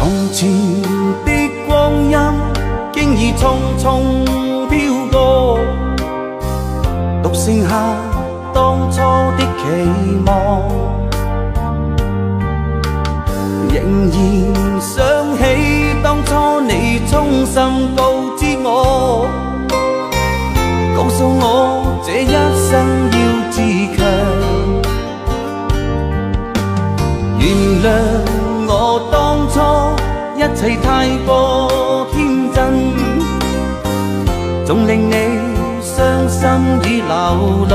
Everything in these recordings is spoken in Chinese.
從前的光陰經已匆匆飄過，獨剩下當初的期望，仍然想起當初你衷心告知我，告訴我這一生要自強。原諒我當初一切太過天真，總令你傷心已流淚。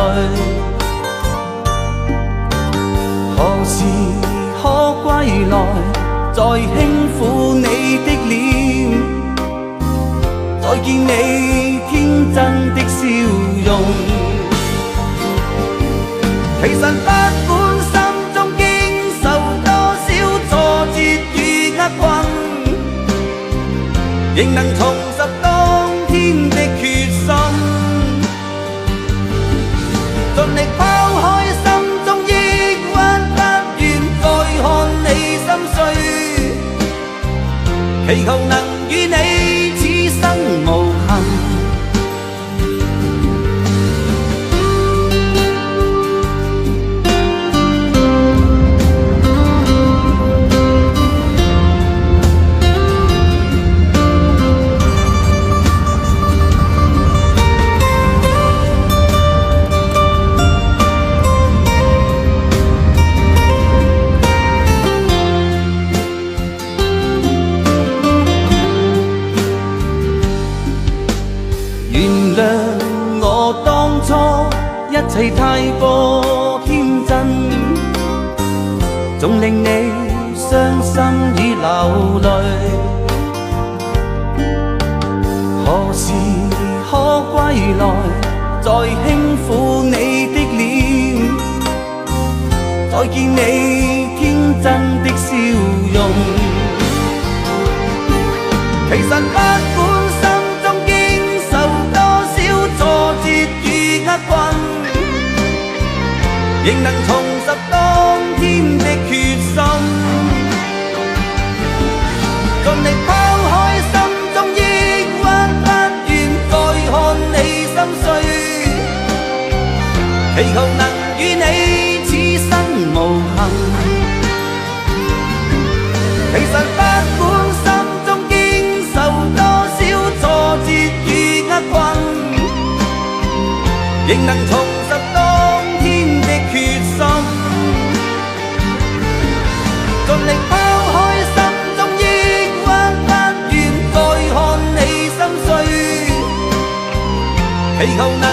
何時可歸來，再輕撫你的臉，再見你天真的笑容。其實不管心中經受多少挫折與厄困，仍能重拾當天的決心，盡力拋開心中抑鬱，不願再看你心碎，祈求能與你此生無憾。原諒我當初一切太過天真，總令你傷心已流淚。何時可歸來，再輕撫你的臉，再見你天真的笑容。其實不管心中經受多少挫折與厄困，仍能重拾當天的決心，盡力拋開心中抑鬱，不願再看你心碎，祈求能與你此生無憾。其實不管心中經受多少挫折與厄困，仍能重拾當天的決心，盡力拋開心中抑鬱，不願再看你心碎，祈求能